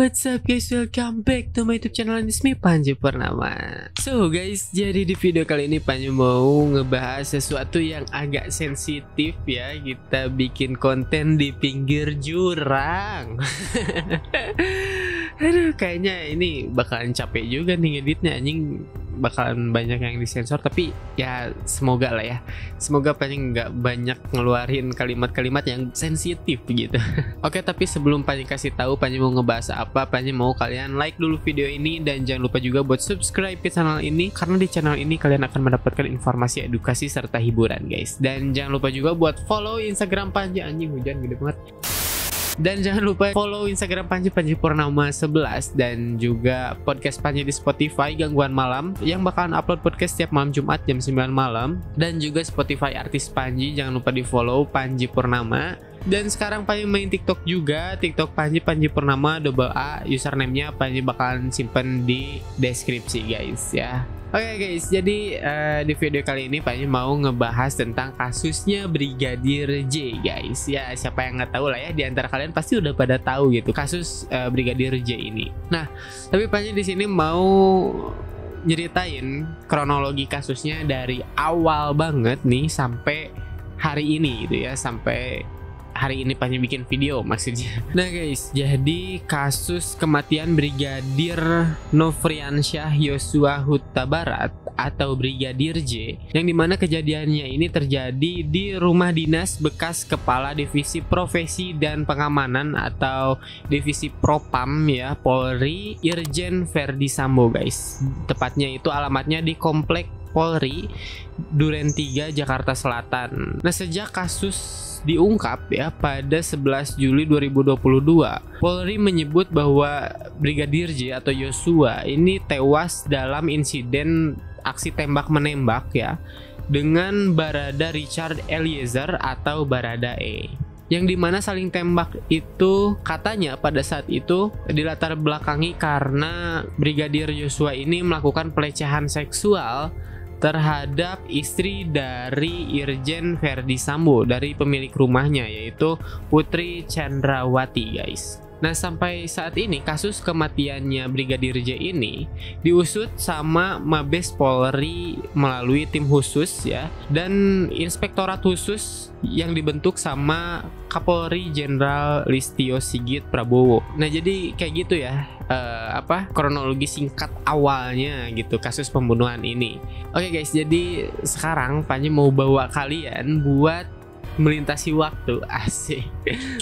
what's up guys, welcome back to my YouTube channel. This me Panji Purnama. So guys, jadi di video kali ini Panji mau ngebahas sesuatu yang agak sensitif ya. Kita bikin konten di pinggir jurang. Aduh, kayaknya ini bakalan capek juga nih ngeditnya, anjing. Bakalan banyak yang disensor, tapi ya semoga lah ya, semoga Panji nggak banyak ngeluarin kalimat-kalimat yang sensitif gitu. Oke, tapi sebelum Panji kasih tahu Panji mau ngebahas apa, Panji mau kalian like dulu video ini dan jangan lupa juga buat subscribe ke channel ini, karena di channel ini kalian akan mendapatkan informasi edukasi serta hiburan guys. Dan jangan lupa juga buat follow Instagram Panji, anjing hujan gede banget. Dan jangan lupa follow Instagram Panji Purnama 11 dan juga podcast Panji di Spotify Gangguan Malam yang bakalan upload podcast setiap malam Jumat jam 9 malam, dan juga Spotify artis Panji jangan lupa di follow Panji Purnama. Dan sekarang Panji main TikTok juga, TikTok Panji Purnama _A, username-nya Panji bakalan simpen di deskripsi guys ya. Oke guys, jadi di video kali ini Panji mau ngebahas tentang kasusnya Brigadir J guys. Ya, siapa yang nggak tahu lah ya, di antara kalian pasti udah pada tahu gitu kasus Brigadir J ini. Nah, tapi Panji di sini mau nyeritain kronologi kasusnya dari awal banget nih sampai hari ini gitu ya, sampai hari ini Panji bikin video maksudnya. Nah guys, jadi kasus kematian Brigadir Nofriansyah Yosua Huta Barat atau Brigadir J, yang dimana kejadiannya ini terjadi di rumah dinas bekas Kepala Divisi Profesi dan Pengamanan atau Divisi Propam ya Polri, Irjen Verdi Sambo guys. Tepatnya itu alamatnya di Komplek Polri Duren 3 Jakarta Selatan. Nah, sejak kasus diungkap ya pada 11 Juli 2022, Polri menyebut bahwa Brigadir J atau Yosua ini tewas dalam insiden aksi tembak menembak ya dengan Barada Richard Eliezer atau Baradae, yang dimana saling tembak itu katanya pada saat itu dilatar belakangi karena Brigadir Yosua ini melakukan pelecehan seksual terhadap istri dari Irjen Verdi Sambo, dari pemilik rumahnya yaitu Putri Chandrawati guys. Nah, sampai saat ini kasus kematiannya Brigadir J ini diusut sama Mabes Polri melalui tim khusus ya, dan inspektorat khusus yang dibentuk sama Kapolri Jenderal Listio Sigit Prabowo. Nah, jadi kayak gitu ya kronologi singkat awalnya gitu kasus pembunuhan ini. Oke guys, jadi sekarang Panji mau bawa kalian buat melintasi waktu, asik,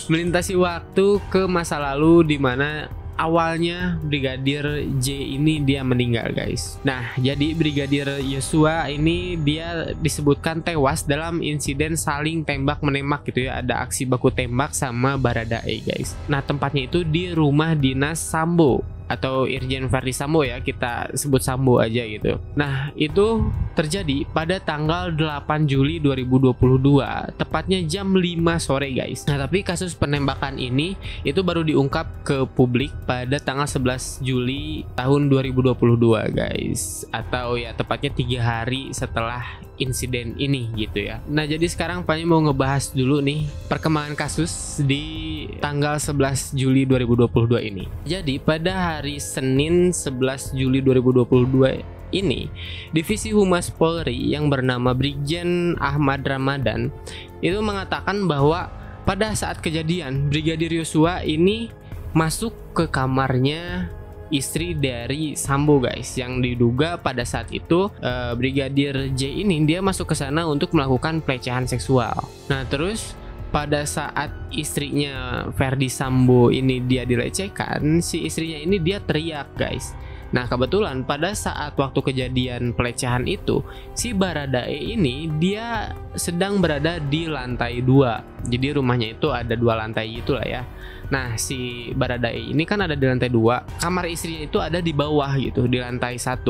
melintasi waktu ke masa lalu di mana awalnya Brigadir J ini dia meninggal guys. Nah, jadi Brigadir Yosua ini dia disebutkan tewas dalam insiden saling tembak menembak gitu ya, ada aksi baku tembak sama Baradae guys. Nah, tempatnya itu di rumah dinas Sambo atau Irjen Verdi Sambo ya, kita sebut Sambo aja gitu. Nah, itu terjadi pada tanggal 8 Juli 2022, tepatnya jam 5 sore guys. Nah, tapi kasus penembakan ini itu baru diungkap ke publik pada tanggal 11 Juli tahun 2022 guys, atau ya tepatnya 3 hari setelah insiden ini gitu ya. Nah, jadi sekarang Panji mau ngebahas dulu nih perkembangan kasus di tanggal 11 Juli 2022 ini. Jadi pada hari Senin 11 Juli 2022 ini, Divisi Humas Polri yang bernama Brigjen Ahmad Ramadan itu mengatakan bahwa pada saat kejadian Brigadir Yosua ini masuk ke kamarnya istri dari Sambo guys, yang diduga pada saat itu Brigadir J ini dia masuk ke sana untuk melakukan pelecehan seksual. Nah, terus pada saat istrinya Verdi Sambo ini dia dilecehkan, si istrinya ini dia teriak guys. Nah, kebetulan pada saat waktu kejadian pelecehan itu, si Baradae ini dia sedang berada di lantai 2. Jadi rumahnya itu ada 2 lantai itulah ya. Nah, si Baradae ini kan ada di lantai 2, kamar istrinya itu ada di bawah gitu, di lantai 1.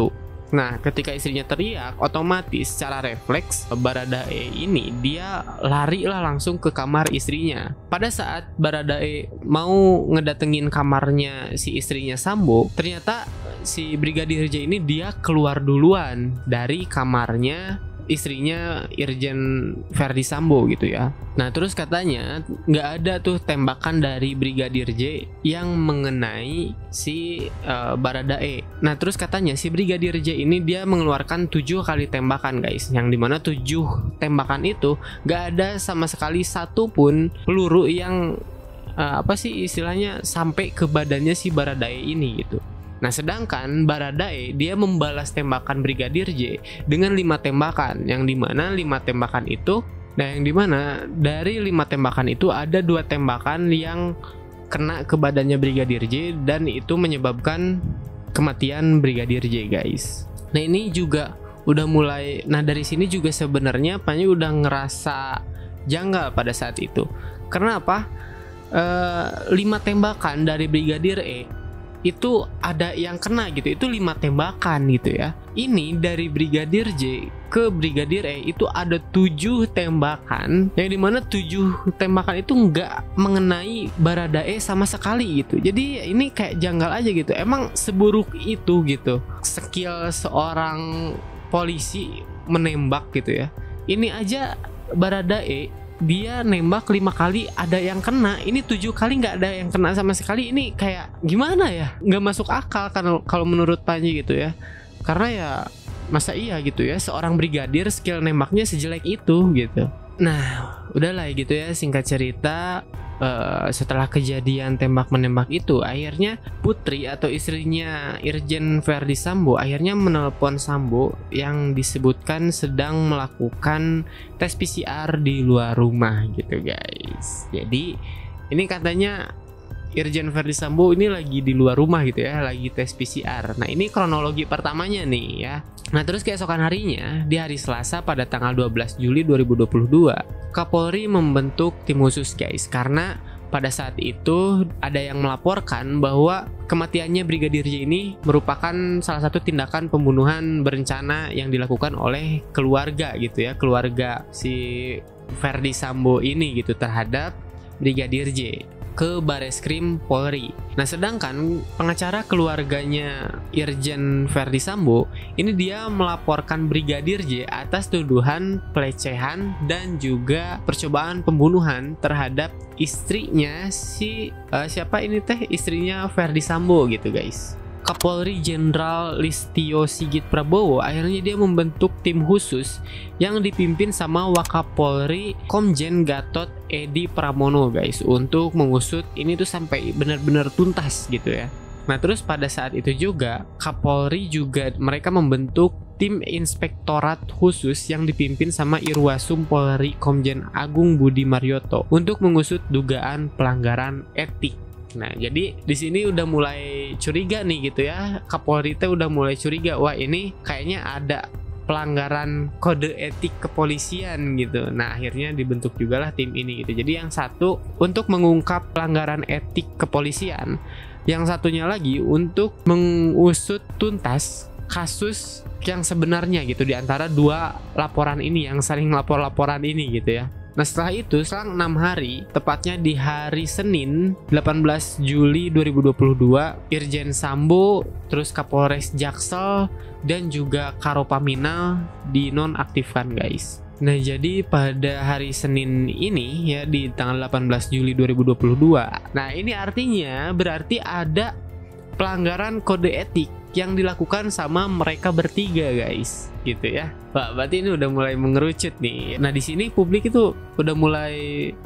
Nah, ketika istrinya teriak, otomatis secara refleks Baradae ini dia lari lah langsung ke kamar istrinya. Pada saat Baradae mau ngedatengin kamarnya si istrinya Sambo, ternyata si Brigadir J ini dia keluar duluan dari kamarnya istrinya Irjen Verdi Sambo gitu ya. Nah terus katanya nggak ada tuh tembakan dari Brigadir J yang mengenai si Baradae. Nah terus katanya si Brigadir J ini dia mengeluarkan 7 kali tembakan guys, yang dimana 7 tembakan itu nggak ada sama sekali satu pun peluru yang apa sih istilahnya sampai ke badannya si Baradae ini gitu. Nah sedangkan Baradae dia membalas tembakan Brigadir J dengan 5 tembakan, yang dimana 5 tembakan itu, nah yang dimana dari 5 tembakan itu ada 2 tembakan yang kena ke badannya Brigadir J dan itu menyebabkan kematian Brigadir J guys. Nah ini juga udah mulai, nah dari sini juga sebenarnya Panji udah ngerasa janggal pada saat itu. Karena apa? 5 tembakan dari Brigadir E itu ada yang kena gitu, itu 5 tembakan gitu ya. Ini dari Brigadir J ke Brigadir E itu ada 7 tembakan, yang dimana 7 tembakan itu nggak mengenai Baradae sama sekali gitu. Jadi ini kayak janggal aja gitu, emang seburuk itu gitu skill seorang polisi menembak gitu ya. Ini aja Baradae dia nembak 5 kali ada yang kena, ini 7 kali nggak ada yang kena sama sekali. Ini kayak gimana ya, nggak masuk akal kan kalau menurut Panji gitu ya. Karena ya masa iya gitu ya seorang brigadir skill nembaknya sejelek itu gitu. Nah udahlah gitu ya, singkat cerita setelah kejadian tembak menembak itu akhirnya Putri atau istrinya Irjen Verdi Sambo akhirnya menelpon Sambo yang disebutkan sedang melakukan tes PCR di luar rumah gitu guys. Jadi ini katanya Irjen Verdi Sambo ini lagi di luar rumah gitu ya, lagi tes PCR. Nah ini kronologi pertamanya nih ya. Nah terus keesokan harinya, di hari Selasa pada tanggal 12 Juli 2022, Kapolri membentuk tim khusus guys. Karena pada saat itu ada yang melaporkan bahwa kematiannya Brigadir J ini merupakan salah satu tindakan pembunuhan berencana yang dilakukan oleh keluarga gitu ya. Keluarga si Verdi Sambo ini gitu terhadap Brigadir J ke Bareskrim Polri. Nah sedangkan pengacara keluarganya Irjen Verdi Sambo ini dia melaporkan Brigadir J atas tuduhan pelecehan dan juga percobaan pembunuhan terhadap istrinya siapa ini teh, istrinya Verdi Sambo gitu guys. Kapolri Jenderal Listio Sigit Prabowo akhirnya dia membentuk tim khusus yang dipimpin sama Wakapolri Komjen Gatot Edi Pramono guys, untuk mengusut ini tuh sampai benar-benar tuntas gitu ya. Nah terus pada saat itu juga Kapolri juga mereka membentuk tim inspektorat khusus yang dipimpin sama Irwasum Polri Komjen Agung Budi Marioto untuk mengusut dugaan pelanggaran etik. Nah, jadi di sini udah mulai curiga nih gitu ya. Kapolri teh udah mulai curiga, wah ini kayaknya ada pelanggaran kode etik kepolisian gitu. Nah, akhirnya dibentuk juga lah tim ini gitu. Jadi yang satu untuk mengungkap pelanggaran etik kepolisian, yang satunya lagi untuk mengusut tuntas kasus yang sebenarnya gitu di antara dua laporan ini yang saling lapor-laporan ini gitu ya. Nah setelah itu selang 6 hari, tepatnya di hari Senin 18 Juli 2022, Irjen Sambo, terus Kapolres Jaksel, dan juga Karopaminal dinonaktifkan guys. Nah jadi pada hari Senin ini ya, di tanggal 18 Juli 2022, nah ini artinya berarti ada pelanggaran kode etik yang dilakukan sama mereka bertiga guys gitu ya. Pak, berarti ini udah mulai mengerucut nih. Nah di sini publik itu udah mulai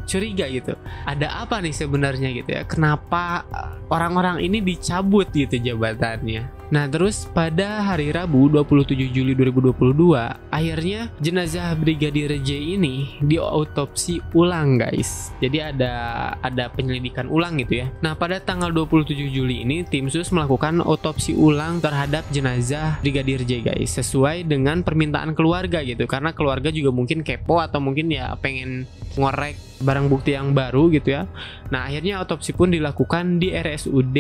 curiga gitu. Ada apa nih sebenarnya gitu ya? Kenapa orang-orang ini dicabut gitu jabatannya? Nah terus pada hari Rabu 27 Juli 2022 akhirnya jenazah Brigadir J ini diautopsi ulang guys. Jadi ada penyelidikan ulang gitu ya. Nah pada tanggal 27 Juli ini tim sus melakukan otopsi ulang terhadap jenazah Brigadir J guys, sesuai dengan permintaan keluarga gitu. Karena keluarga juga mungkin kepo atau mungkin ya pengen ngorek barang bukti yang baru gitu ya. Nah akhirnya otopsi pun dilakukan di RSUD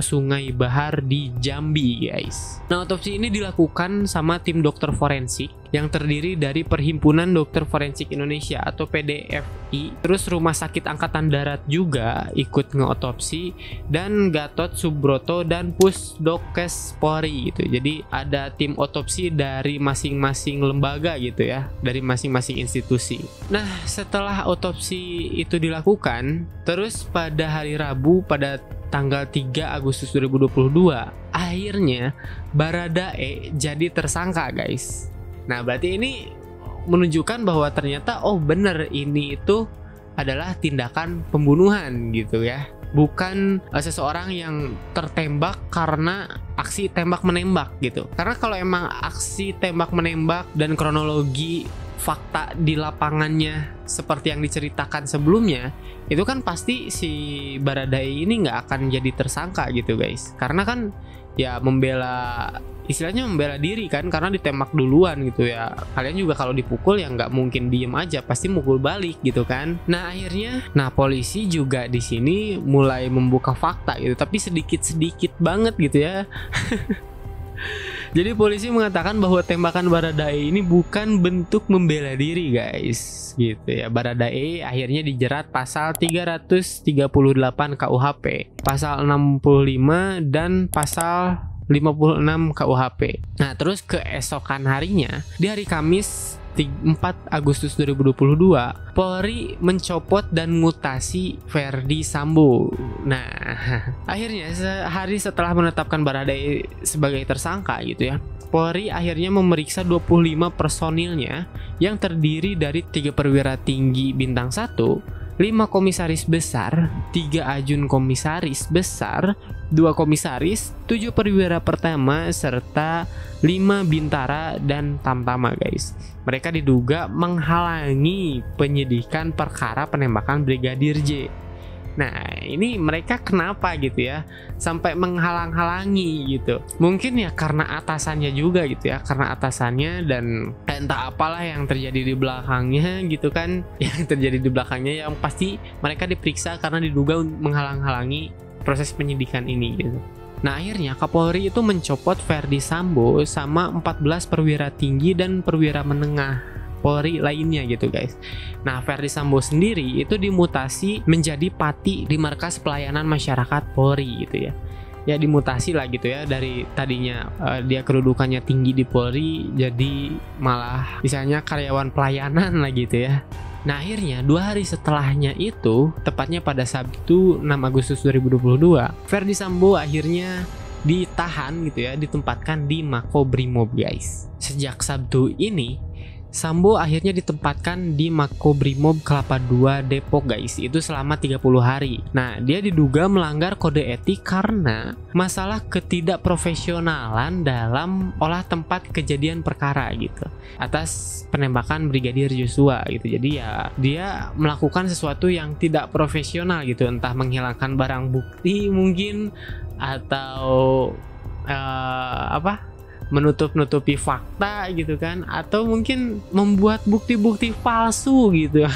Sungai Bahar di Jambi guys. Nah otopsi ini dilakukan sama tim dokter forensik yang terdiri dari Perhimpunan Dokter Forensik Indonesia atau PDFI, terus Rumah Sakit Angkatan Darat juga ikut ngeotopsi, dan Gatot Subroto dan Pusdokes Polri gitu. Jadi ada tim otopsi dari masing-masing lembaga gitu ya, dari masing-masing institusi. Nah, setelah otopsi itu dilakukan, terus pada hari Rabu pada tanggal 3 Agustus 2022, akhirnya Baradae jadi tersangka, guys. Nah, berarti ini menunjukkan bahwa ternyata bener ini itu adalah tindakan pembunuhan gitu ya. Bukan seseorang yang tertembak karena aksi tembak menembak gitu. Karena kalau emang aksi tembak menembak dan kronologi fakta di lapangannya seperti yang diceritakan sebelumnya, itu kan pasti si Baradae ini nggak akan jadi tersangka gitu, guys. Karena kan ya istilahnya membela diri kan, karena ditembak duluan gitu ya. Kalian juga kalau dipukul ya nggak mungkin diem aja, pasti mukul balik gitu kan. Nah, akhirnya polisi juga di sini mulai membuka fakta gitu, tapi sedikit banget gitu ya. Jadi polisi mengatakan bahwa tembakan Baradae ini bukan bentuk membela diri, guys, gitu ya. Baradae akhirnya dijerat pasal 338 KUHP, pasal 65 dan pasal 56 KUHP. Nah, terus keesokan harinya, di hari Kamis 4 Agustus 2022, Polri mencopot dan mutasi Verdi Sambo. Nah, akhirnya sehari setelah menetapkan Baradae sebagai tersangka gitu ya, Polri akhirnya memeriksa 25 personilnya yang terdiri dari 3 perwira tinggi bintang 1, 5 komisaris besar, 3 ajun komisaris besar, 2 komisaris, 7 perwira pertama, serta 5 bintara dan tamtama, guys. Mereka diduga menghalangi penyidikan perkara penembakan Brigadir J. Nah, ini mereka kenapa gitu ya sampai menghalang-halangi gitu? Mungkin ya karena atasannya juga gitu ya, karena atasannya dan entah apalah yang terjadi di belakangnya gitu kan. Yang terjadi di belakangnya yang pasti mereka diperiksa karena diduga menghalang-halangi proses penyidikan ini gitu. Nah, akhirnya Kapolri itu mencopot Verdi Sambo sama 14 perwira tinggi dan perwira menengah Polri lainnya gitu, guys. Nah, Verdi Sambo sendiri itu dimutasi menjadi pati di Markas Pelayanan Masyarakat Polri gitu ya. Ya dimutasi lah gitu ya, dari tadinya dia kedudukannya tinggi di Polri jadi malah misalnya karyawan pelayanan lah gitu ya. Nah, akhirnya 2 hari setelahnya itu, tepatnya pada Sabtu 6 Agustus 2022, Verdi Sambo akhirnya ditahan gitu ya, ditempatkan di Makobrimob, guys. Sejak Sabtu ini, Sambo akhirnya ditempatkan di Makobrimob Kelapa II Depok, guys. Itu selama 30 hari. Nah, dia diduga melanggar kode etik karena masalah ketidakprofesionalan dalam olah tempat kejadian perkara gitu, atas penembakan Brigadir Joshua gitu. Jadi ya dia melakukan sesuatu yang tidak profesional gitu, entah menghilangkan barang bukti mungkin, atau menutup-nutupi fakta gitu kan, atau mungkin membuat bukti-bukti palsu gitu.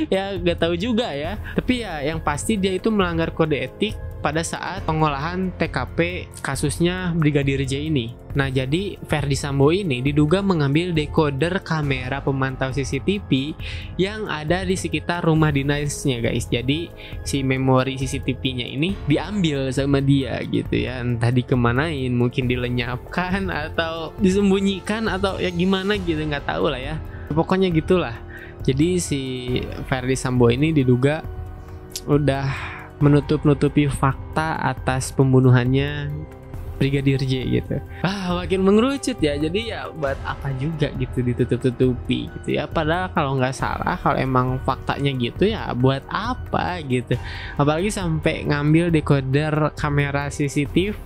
Ya gak tahu juga ya, tapi ya yang pasti dia itu melanggar kode etik pada saat pengolahan TKP kasusnya Brigadir J ini. Nah, jadi Verdi Sambo ini diduga mengambil decoder kamera pemantau CCTV yang ada di sekitar rumah dinasnya, guys. Jadi si memori CCTV-nya ini diambil sama dia gitu ya, entah dikemanain, mungkin dilenyapkan atau disembunyikan atau ya gimana gitu, nggak tahu lah ya. Pokoknya gitulah. Jadi si Verdi Sambo ini diduga udah menutup-nutupi fakta atas pembunuhannya Brigadir J gitu. Makin mengerucut ya. Jadi ya buat apa juga gitu ditutup-tutupi gitu ya. Padahal kalau nggak salah, kalau emang faktanya gitu ya buat apa gitu. Apalagi sampai ngambil decoder kamera CCTV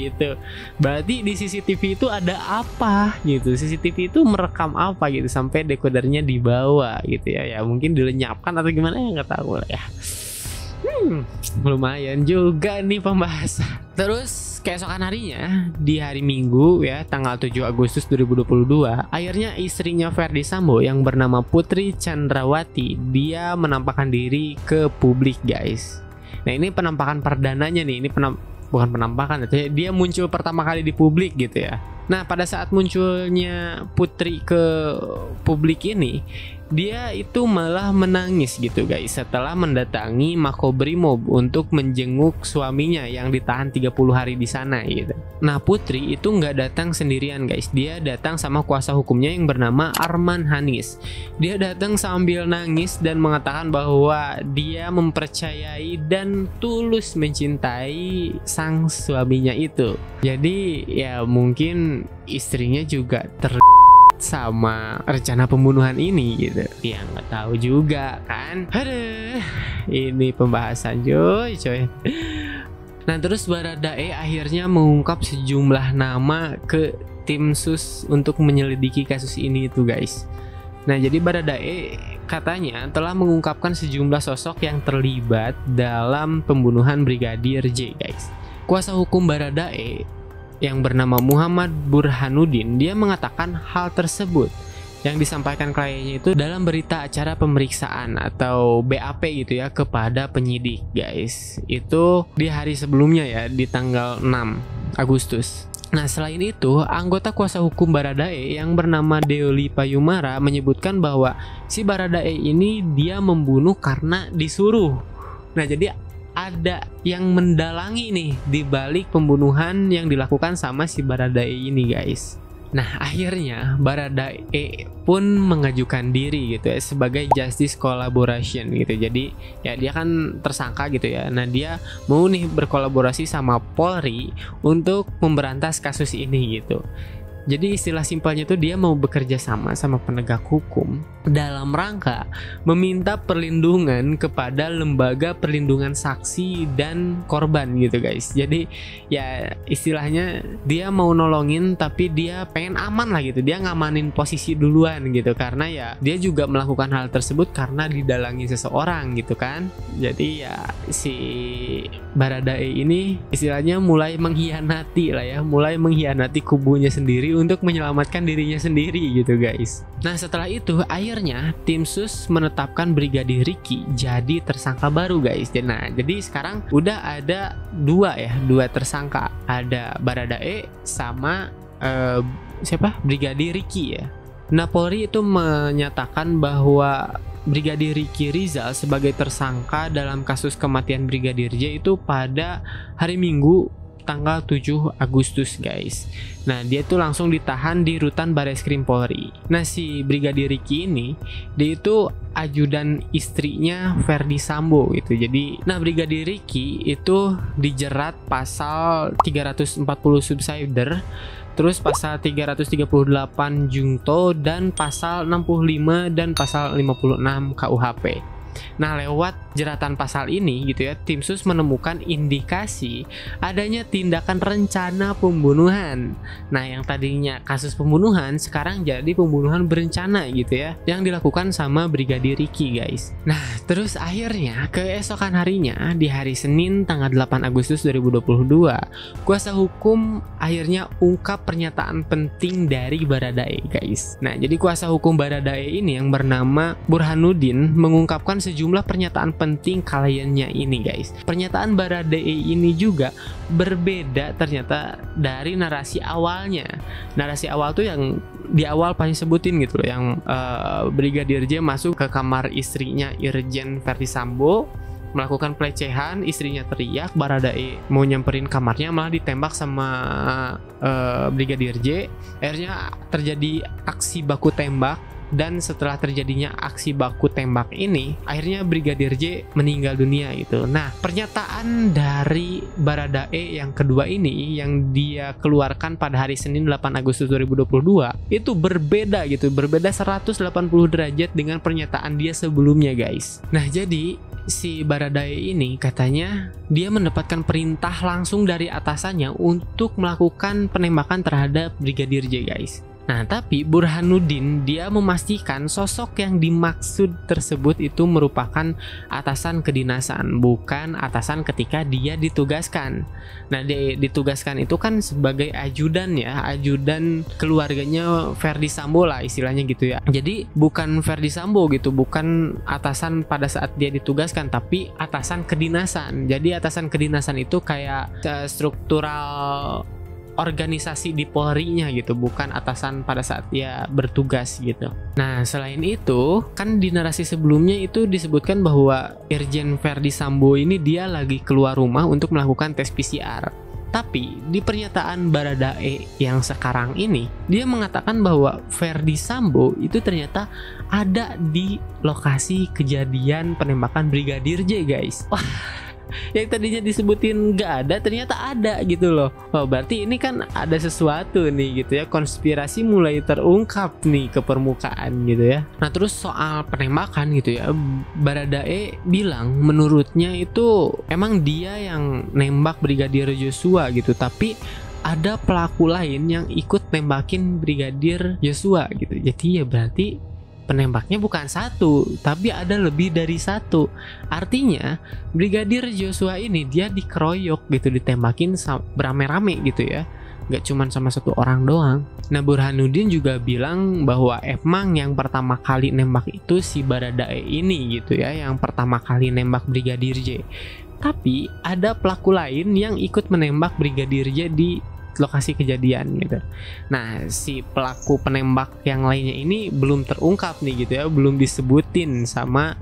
gitu. Berarti di CCTV itu ada apa gitu. CCTV itu merekam apa gitu sampai decodernya dibawa gitu ya. Ya mungkin dilenyapkan atau gimana ya, nggak tahu lah ya. Lumayan juga nih pembahasan. Terus keesokan harinya, di hari Minggu ya, tanggal 7 Agustus 2022, akhirnya istrinya Verdi Sambo yang bernama Putri Chandrawati, dia menampakkan diri ke publik, guys. Nah, ini penampakan perdananya nih. Ini bukan penampakan, dia muncul pertama kali di publik gitu ya. Nah, pada saat munculnya Putri ke publik ini, dia itu malah menangis gitu guys setelah mendatangi Makobrimob untuk menjenguk suaminya yang ditahan 30 hari di sana gitu. Nah, Putri itu nggak datang sendirian guys, dia datang sama kuasa hukumnya yang bernama Arman Hanis. Dia datang sambil nangis dan mengatakan bahwa dia mempercayai dan tulus mencintai sang suaminya itu. Jadi ya mungkin istrinya juga sama rencana pembunuhan ini gitu. Ya nggak tahu juga kan. Aduh, ini pembahasan coy. Nah, terus Baradae akhirnya mengungkap sejumlah nama ke tim sus untuk menyelidiki kasus ini itu guys. Nah, jadi Baradae katanya telah mengungkapkan sejumlah sosok yang terlibat dalam pembunuhan Brigadir J guys. Kuasa hukum Baradae yang bernama Muhammad Burhanuddin, dia mengatakan hal tersebut yang disampaikan kliennya itu dalam berita acara pemeriksaan atau BAP gitu ya kepada penyidik guys. Itu di hari sebelumnya ya, di tanggal 6 Agustus. Nah, selain itu, anggota kuasa hukum Baradae yang bernama Deoli Payumara menyebutkan bahwa si Baradae ini dia membunuh karena disuruh. Nah, jadi ada yang mendalangi nih di balik pembunuhan yang dilakukan sama si Baradae ini guys. Nah, akhirnya Baradae pun mengajukan diri gitu ya sebagai justice collaboration gitu. Jadi ya dia kan tersangka gitu ya. Nah, dia mau nih berkolaborasi sama Polri untuk memberantas kasus ini gitu. Jadi istilah simpelnya itu dia mau bekerja sama penegak hukum dalam rangka meminta perlindungan kepada lembaga perlindungan saksi dan korban gitu guys. Jadi ya istilahnya dia mau nolongin tapi dia pengen aman lah gitu. Dia ngamanin posisi duluan gitu karena ya dia juga melakukan hal tersebut karena didalangi seseorang gitu kan. Jadi ya si Baradae ini istilahnya mulai mengkhianati lah ya, mulai mengkhianati kubunya sendiri untuk menyelamatkan dirinya sendiri gitu guys. Nah, setelah itu akhirnya tim sus menetapkan Brigadir Ricky jadi tersangka baru guys. Nah, jadi sekarang udah ada dua tersangka, ada Baradae sama siapa? Brigadir Ricky ya. Nah, Polri itu menyatakan bahwa Brigadir Ricky Rizal sebagai tersangka dalam kasus kematian Brigadir J itu pada hari Minggu tanggal 7 Agustus guys. Nah, dia tuh langsung ditahan di rutan Bareskrim Polri. Nah, si Brigadir Ricky ini dia itu ajudan istrinya Verdi Sambo gitu. Jadi, nah Brigadir Ricky itu dijerat pasal 340 subsider, terus pasal 338 jungto, dan pasal 65 dan pasal 56 KUHP. Nah, lewat jeratan pasal ini gitu ya, tim sus menemukan indikasi adanya tindakan rencana pembunuhan. Nah, yang tadinya kasus pembunuhan sekarang jadi pembunuhan berencana gitu ya, yang dilakukan sama Brigadir Ricky guys. Nah, terus akhirnya keesokan harinya di hari Senin tanggal 8 Agustus 2022, kuasa hukum akhirnya ungkap pernyataan penting dari Baradae guys. Nah, jadi kuasa hukum Baradae ini yang bernama Burhanuddin mengungkapkan sejumlah pernyataan penting kliennya ini guys. Pernyataan Baradae ini juga berbeda ternyata dari narasi awalnya. Narasi awal tuh yang di awal paling sebutin gitu loh, yang Brigadir J masuk ke kamar istrinya Irjen Verdi Sambo melakukan pelecehan, istrinya teriak, Baradae mau nyamperin kamarnya malah ditembak sama Brigadir J. Akhirnya terjadi aksi baku tembak. Dan setelah terjadinya aksi baku tembak ini, akhirnya Brigadir J meninggal dunia gitu. Nah, pernyataan dari Baradae yang kedua ini yang dia keluarkan pada hari Senin 8 Agustus 2022 itu berbeda gitu, berbeda 180 derajat dengan pernyataan dia sebelumnya guys. Nah, jadi si Baradae ini katanya dia mendapatkan perintah langsung dari atasannya untuk melakukan penembakan terhadap Brigadir J guys. Nah, tapi Burhanuddin dia memastikan sosok yang dimaksud tersebut itu merupakan atasan kedinasan, bukan atasan ketika dia ditugaskan. Nah, ditugaskan itu kan sebagai ajudan ya, ajudan keluarganya Verdi Sambo lah istilahnya gitu ya. Jadi bukan Verdi Sambo gitu, bukan atasan pada saat dia ditugaskan, tapi atasan kedinasan. Jadi atasan kedinasan itu kayak struktural organisasi di Polri-nya gitu, bukan atasan pada saat dia bertugas gitu. Nah, selain itu, kan di narasi sebelumnya itu disebutkan bahwa Irjen Verdi Sambo ini dia lagi keluar rumah untuk melakukan tes PCR. Tapi di pernyataan Baradae yang sekarang ini, dia mengatakan bahwa Verdi Sambo itu ternyata ada di lokasi kejadian penembakan Brigadir J, guys. Wah, yang tadinya disebutin nggak ada ternyata ada gitu loh. Oh, berarti ini kan ada sesuatu nih gitu ya, konspirasi mulai terungkap nih ke permukaan gitu ya. Nah, terus soal penembakan gitu ya, Baradae bilang menurutnya itu emang dia yang nembak Brigadir Joshua gitu, tapi ada pelaku lain yang ikut nembakin Brigadir Joshua gitu. Jadi ya berarti penembaknya bukan satu, tapi ada lebih dari satu. Artinya Brigadir Joshua ini dia dikeroyok gitu, ditembakin beramai-ramai gitu ya, nggak cuma sama satu orang doang. Nah, Burhanuddin juga bilang bahwa emang yang pertama kali nembak itu si Baradae ini gitu ya, yang pertama kali nembak Brigadir J. Tapi ada pelaku lain yang ikut menembak Brigadir J di lokasi kejadian gitu. Nah, si pelaku penembak yang lainnya ini belum terungkap nih gitu ya, belum disebutin sama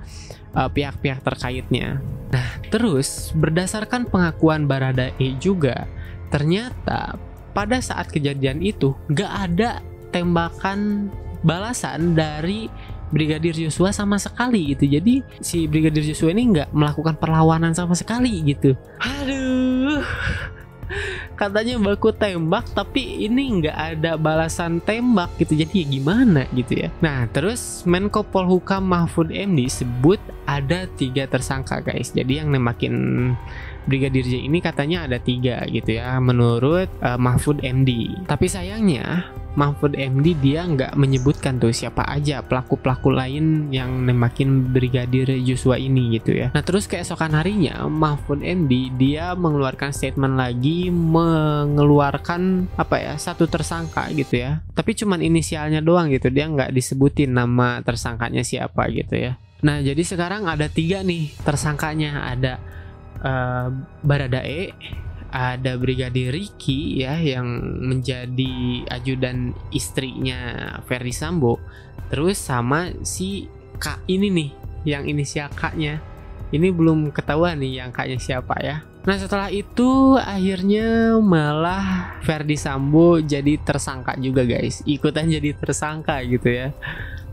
pihak-pihak terkaitnya. Nah, terus berdasarkan pengakuan Baradae juga, ternyata pada saat kejadian itu gak ada tembakan balasan dari Brigadir Joshua sama sekali gitu. Jadi si Brigadir Joshua ini gak melakukan perlawanan sama sekali gitu. Aduh, katanya baku tembak tapi ini nggak ada balasan tembak gitu, jadi ya gimana gitu ya. Nah, terus Menko Polhukam Mahfud MD sebut ada 3 tersangka, guys. Jadi yang nembakin Brigadir J ini katanya ada 3 gitu ya, menurut Mahfud MD. Tapi sayangnya Mahfud MD dia nggak menyebutkan tuh siapa aja pelaku-pelaku lain yang nembakin Brigadir Joshua ini gitu ya. Nah, terus keesokan harinya Mahfud MD dia mengeluarkan statement lagi, mengeluarkan satu tersangka gitu ya. Tapi cuman inisialnya doang gitu, dia nggak disebutin nama tersangkanya siapa gitu ya. Nah, jadi sekarang ada 3 nih tersangkanya, ada Baradae, ada Brigadir Riki ya yang menjadi ajudan istrinya Verdi Sambo, terus sama si K ini nih yang inisial K-nya. Ini belum ketahuan nih yang K-nya siapa ya. Nah, setelah itu akhirnya malah Verdi Sambo jadi tersangka juga, guys. Ikutan jadi tersangka gitu ya.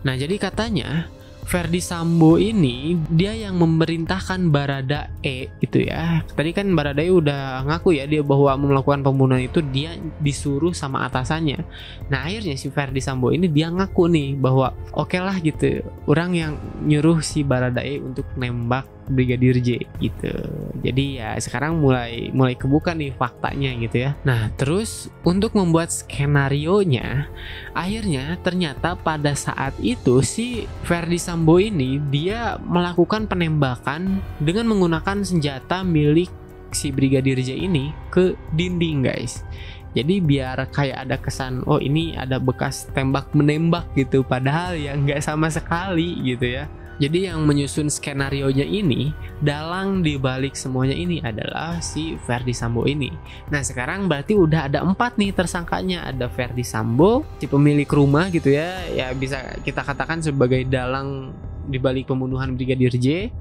Nah, jadi katanya Verdi Sambo ini dia yang memerintahkan Baradae gitu ya. Tadi kan Baradae udah ngaku ya dia bahwa melakukan pembunuhan itu dia disuruh sama atasannya. Nah, akhirnya si Verdi Sambo ini dia ngaku nih bahwa oke lah gitu, orang yang nyuruh si Baradae untuk nembak Brigadir J gitu. Jadi ya sekarang mulai kebuka nih faktanya gitu ya. Nah, terus untuk membuat skenarionya, akhirnya ternyata pada saat itu si Verdi Sambo ini dia melakukan penembakan dengan menggunakan senjata milik si Brigadir J ini ke dinding, guys. Jadi biar kayak ada kesan, oh ini ada bekas tembak menembak gitu, padahal ya nggak sama sekali gitu ya. Jadi yang menyusun skenarionya ini, dalang dibalik semuanya ini adalah si Verdi Sambo ini. Nah, sekarang berarti udah ada 4 nih tersangkanya. Ada Verdi Sambo, si pemilik rumah gitu ya, ya bisa kita katakan sebagai dalang dibalik pembunuhan Brigadir J.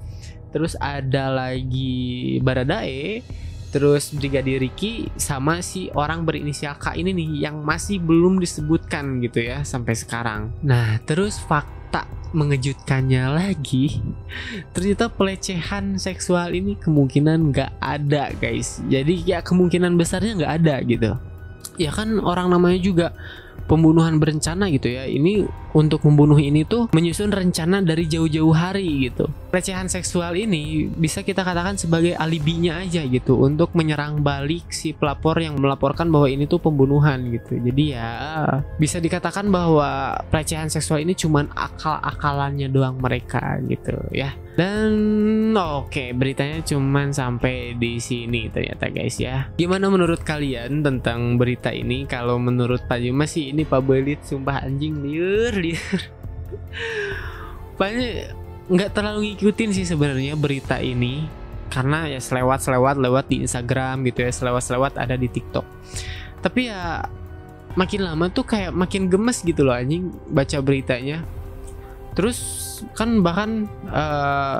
Terus ada lagi Baradae, terus Brigadir Riki, sama si orang berinisial K ini nih yang masih belum disebutkan gitu ya sampai sekarang. Nah, terus fakta mengejutkannya lagi, ternyata pelecehan seksual ini kemungkinan nggak ada, guys. Jadi ya kemungkinan besarnya nggak ada gitu. Ya kan orang namanya juga pembunuhan berencana gitu ya. Ini untuk membunuh ini tuh menyusun rencana dari jauh-jauh hari gitu. Pelecehan seksual ini bisa kita katakan sebagai alibinya aja gitu untuk menyerang balik si pelapor yang melaporkan bahwa ini tuh pembunuhan gitu. Jadi ya bisa dikatakan bahwa pelecehan seksual ini cuman akal-akalannya doang mereka gitu ya. Dan oke, beritanya cuman sampai di sini ternyata, guys ya. Gimana menurut kalian tentang berita ini? Kalau menurut Pak Juma sih ini Pak Belit sumpah anjing liur. Banyak nggak terlalu ngikutin sih sebenarnya berita ini, karena ya selewat lewat di Instagram gitu ya, selewat ada di TikTok. Tapi ya makin lama tuh kayak makin gemes gitu loh anjing baca beritanya. Terus kan bahkan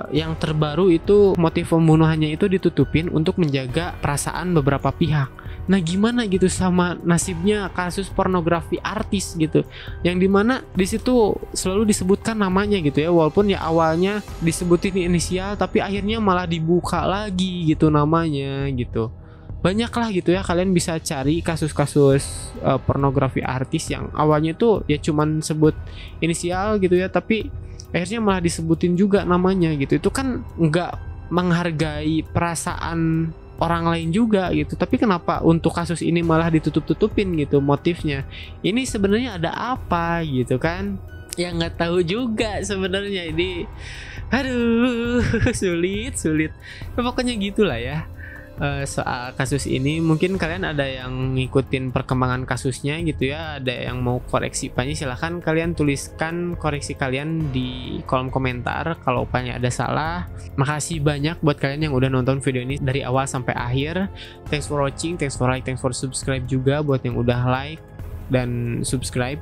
yang terbaru itu motif pembunuhannya itu ditutupin untuk menjaga perasaan beberapa pihak. Nah gimana gitu sama nasibnya kasus pornografi artis gitu, yang dimana di situ selalu disebutkan namanya gitu ya, walaupun ya awalnya disebutin inisial tapi akhirnya malah dibuka lagi gitu namanya gitu. Banyak lah gitu ya, kalian bisa cari kasus-kasus pornografi artis yang awalnya tuh ya cuman sebut inisial gitu ya, tapi akhirnya malah disebutin juga namanya gitu. Itu kan nggak menghargai perasaan orang lain juga gitu. Tapi kenapa untuk kasus ini malah ditutup-tutupin gitu motifnya? Ini sebenarnya ada apa gitu kan? Ya nggak tahu juga sebenarnya ini. Aduh, sulit. Pokoknya gitulah ya. Soal kasus ini mungkin kalian ada yang ngikutin perkembangan kasusnya gitu ya, ada yang mau koreksi Panji, silahkan kalian tuliskan koreksi kalian di kolom komentar kalau Panji ada salah. Makasih banyak buat kalian yang udah nonton video ini dari awal sampai akhir. Thanks for watching, thanks for like, thanks for subscribe juga buat yang udah like dan subscribe.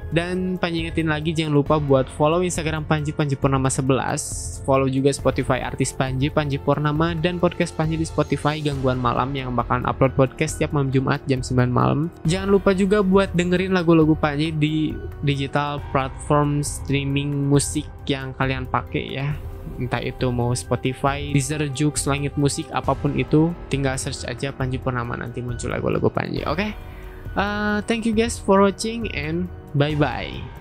Dan Panji ingetin lagi, jangan lupa buat follow Instagram Panji Purnama 11, follow juga Spotify artis Panji Purnama, dan podcast Panji di Spotify Gangguan Malam yang bakalan upload podcast setiap malam Jumat jam 9 malam. Jangan lupa juga buat dengerin lagu-lagu Panji di digital platform streaming musik yang kalian pakai ya, entah itu mau Spotify, Deezer, Joox, Langit Musik, apapun itu, tinggal search aja Panji Purnama, nanti muncul lagu-lagu Panji. Oke? Thank you guys for watching and bye bye.